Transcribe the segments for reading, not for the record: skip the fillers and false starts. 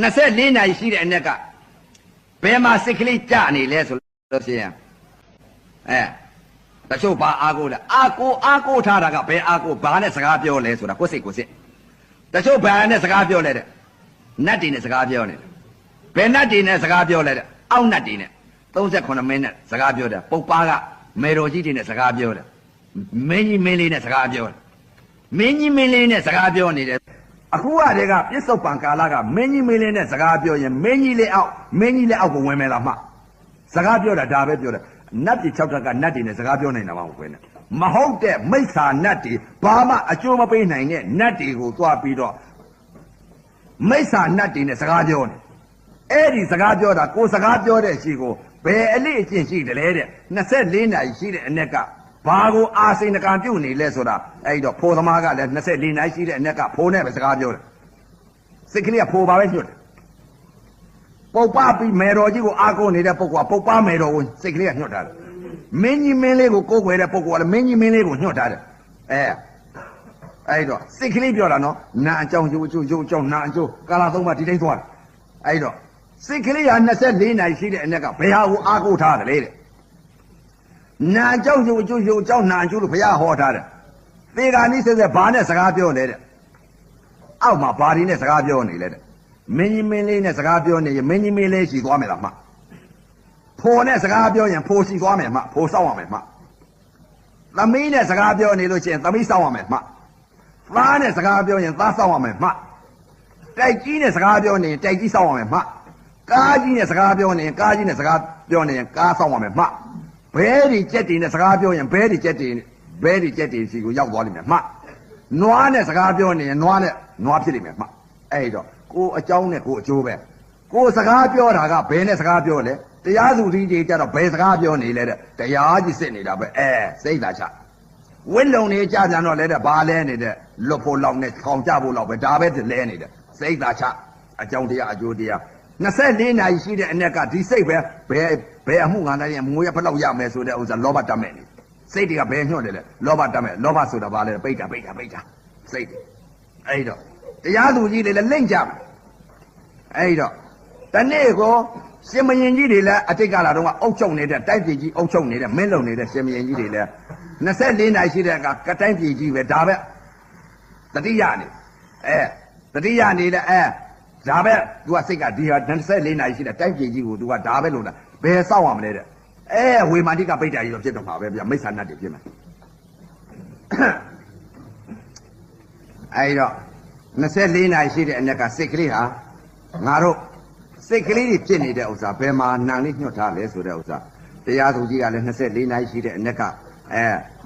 24နာရီရှိတဲ့အနက်ကဘယ်မှာစိတ်ကလေးကြနေလဲဆိုလို့ရှိရင်တချို့ဘာအားကိုးလဲအားကိုးထားတာကဘယ်အားကိုးဘာနဲ့စကားပြောလဲဆိုတာကိုယ်စိတ်တချို့ဘာနဲ့စကားပြောလဲတဲ့နတ်တွေနဲ့စကားပြောနေတယ်ဘယ်နတ်တွေနဲ့စကားပြောလဲတဲ့အောက်နတ်တွေနဲ့38မိနစ်စကားပြောတယ်ပုပ်ပါကမေတော်ကြီးတွေနဲ့စကားပြောတယ်မင်းကြီးမင်းလေးနဲ့စကားပြောတယ်မင်းကြီးမင်းလေးနဲ့စကားပြောနေတယ်အခုကတည်းကပြစ္ဆုတ်ပံကာလကမင်းကြီးမင်းလေးနဲ့စကားပြောရင်မင်းကြီးလေးအောက်ကိုဝင်မယ်လားမှစကားပြောတာဒါပဲပြောတယ်နတ်ပြည်6ဓာတ်ကနတ်တွေနဲ့စကားပြောနိုင်တာမဟုတ်ဘူးနဲ့မဟုတ်တဲ့မိစ္ဆာနတ်တွေဘာမှအကျိုးမပေးနိုင်တဲ့နတ်တွေကိုသွားပြီးတော့မိစ္ဆာနတ်တွေနဲ့စကားပြောနေအဲ့ဒီစကားပြောတာကိုစကားပြောတဲ့ရှိကိုဘယ်အလေးအကျင့်ရှိတယ်လဲတဲ့24နာရီရှိတဲ့အနက်ကဘာကိုအာစိန်တကံပြုတ်နေလဲဆိုတာအဲ့တော့ဖိုးသမားကလည်း24နာရီရှိတဲ့အနက်ကဖိုးနဲ့ပဲစကားပြောတယ်စိတ်ကလေးကဖိုးပါပဲညွတ်တယ်ပုပ်ပပြီးမေတော်ကြီးကိုအားကိုးနေတဲ့ပုဂ္ဂိုလ်ကပုပ်ပမေတော်ကိုစိတ်ကလေးကညွတ်ထားတယ်မင်းကြီးမင်းလေးကိုကိုးကွယ်တဲ့ပုဂ္ဂိုလ်ကလည်းမင်းကြီးမင်းလေးကိုညွတ်ထားတယ်အဲ့တော့စိတ်ကလေးပြောတာနော်နာအကြောင်းကျိုးအကြောင်းနာအကျိုးကာလ3ပါးဒီတိုင်းသွားတယ်အဲ့တော့စိတ်ကလေးဟာ24နာရီရှိတဲ့အနက်ကဘယ်ဟာကိုအားကိုးထားတယ်လေတဲ့နာအကြောင်းကျိုးအကြောင်းနာအကျိုးလို့ဘုရားဟောထားတယ်သေဂာနိဆက်ဘာနဲ့စကားပြောလဲတဲ့အောက်မှာဘာဒီနဲ့စကားပြောနေလဲတဲ့မင်းကြီးမင်းလေးနဲ့စကားပြောနေရင်မင်းကြီးမင်းလေးရှိသွားမယ်လားမှဖိုးနဲ့စကားပြောရင်ဖိုးရှိသွားမယ်မှဖိုးစောင့်ရမယ်မှသမီးနဲ့စကားပြောနေလို့ရှိရင်သမီးစောင့်ရမယ်မှသားနဲ့စကားပြောရင်သားစောင့်ရမယ်မှတိုက်ကြီးနဲ့စကားပြောနေရင်တိုက်ကြီးစောင့်ရမယ်မှကားကြီးနဲ့စကားပြောနေရင်ကားကြီးနဲ့စကားပြောနေရင်ကားစောင့်ရမယ်မှဘဲဒီကြက်တွေနဲ့စကားပြောရင်ဘဲဒီကြက်တွေစီကိုရောက်သွားလိမ့်မယ်မှနွားနဲ့စကားပြောနေရင်နွားဖြစ်လိမ့်မယ်မှအဲ့တော့ကိုအကြောင်းနဲ့ကိုအကျိုးပဲကိုစကားပြောတာကဘယ်နဲ့စကားပြောလဲတရားသူကြီးတွေကြတော့ဘယ်စကားပြောနေလဲတဲ့တရားကြီးစစ်နေတာပဲစိတ်သာချဝင်းလုံနေကြပြန်တော့လဲတဲ့ဘာလဲနေတဲ့လွတ်ဖို့လောက်နဲ့ခေါင်ကြဖို့လောက်ပဲဒါပဲလဲနေတဲ့စိတ်သာချအကြောင်းတရားအကျိုးတရား24နာရီရှိတဲ့အ ਨੇ ကဒီစိတ်ပဲဘယ်အမှုငါတိုင်းငွေရဘလောက်ရမယ်ဆိုတဲ့ဥစ္စာလောဘတတ်မဲ့နေစိတ်တွေကဘယ်ညှို့တယ်လဲလောဘတတ်မဲ့လောဘဆိုတာဘာလဲပိတ်တာစိတ်တွေအဲ့တော့တရားသူကြီးတွေလည်းလိမ့်ကြမယ်အဲ့တော့တနေ့ကိုရှင်မရင်ကြီးတွေလည်းအတိတ်ကလာတော့ကအုပ်ချုပ်နေတဲ့တိုက်ပြည်ကြီးအုပ်ချုပ်နေတဲ့မင်းလုံနေတဲ့ရှင်မရင်ကြီးတွေလည်း24နာရီရှိတဲ့အခါကတိုင်းပြည်ကြီးပဲဒါပဲတတိယနေတတိယနေလဲဒါပဲသူကစိတ်ကဒီဟာ24နာရီရှိတဲ့တိုက်ပြည်ကြီးကိုသူကဒါပဲလို့လားဘယ်စောင့်ရမလဲတဲ့ဝေမာတိကပိတ္တာကြီးတော့ဖြစ်တော့မှာပဲဗျမိစ္ဆာနတ်တွေဖြစ်မယ်အဲ့တော့24နာရီရှိတဲ့အ ਨੇ ကစိတ်ကလေးဟာငါတို့စိတ်ကလေးတွေဖြစ်နေတဲ့ဥစ္စာဘယ်မှာနှံလေးညှို့ထားလဲဆိုတဲ့ဥစ္စာတရားသူကြီးကလည်း24နာရီရှိတဲ့အ ਨੇ က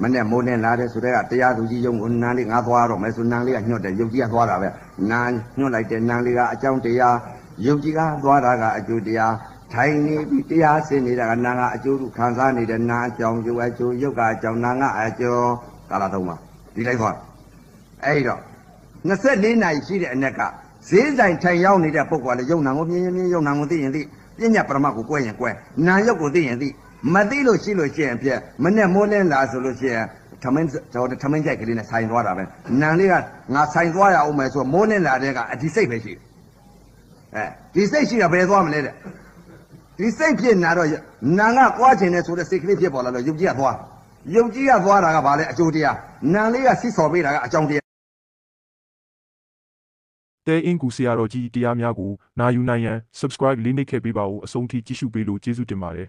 မနဲ့မိုးနဲ့လာတဲ့ဆိုတဲ့ကတရားသူကြီးယုံကိုနန်းလေးငါသွားတော့မယ်ဆိုနန်းလေးကညှို့တယ်ယုတ်ကြီးကသွားတာပဲနန်းညှို့လိုက်တဲ့နန်းလေးကအကြောင်းတရားယုတ်ကြီးကသွားတာကအကျိုးတရားထိုင်နေပြီးတရားဆင်နေတာကနာကအကျိုးခံစားနေတဲ့နာအကြောင်းကျိုးအကျိုးယုတ်ကအကြောင်းနာကအကျိုးကာလ3ပါးဒီလိုက်သွားအဲ့တော့24နာရီရှိတဲ့အ ਨੇ ကဈေးဆိုင်ထိုင်ရောက်နေတဲ့ပုဂ္ဂိုလ်ကလည်းယုံနာကိုမြင်ယုံနာကိုသိရင်သိပညာပရမတ်ကိုကွဲရင်ကွဲနာယုတ်ကိုသိရင်သိမသိလို့ရှိလို့ရှိရင်ပြက်မနဲ့မိုးလင်းလာဆိုလို့ရှိရင်ထမင်းကြိုက်ကလေးနဲ့ဆိုင်သွားတာပဲနာလေးကငါဆိုင်သွားရအောင်မယ်ဆိုမိုးလင်းလာတဲ့ကအဒီစိတ်ပဲရှိတယ်ဒီစိတ်ရှိတာဘယ်သွားမလဲတဲ့ဒီစိတ်ဖြစ်နေတော့နာကကွာချင်တယ်ဆိုတဲ့စိတ်ကလေးဖြစ်ပေါ်လာတော့ယုတ်ကြီးကသွားတာကဘာလဲအကျိုးတရားနာလေးကစစ်စော်ပေးတာကအကြောင်းတရားတဲ့အင်ကူဆရာတော်ကြီးတရားများကိုနာယူနိုင်ရန် subscribe လေးနှိပ်ခဲ့ပေးပါဦးအဆုံးထိကြည့်ရှုပေးလို့ကျေးဇူးတင်ပါတယ်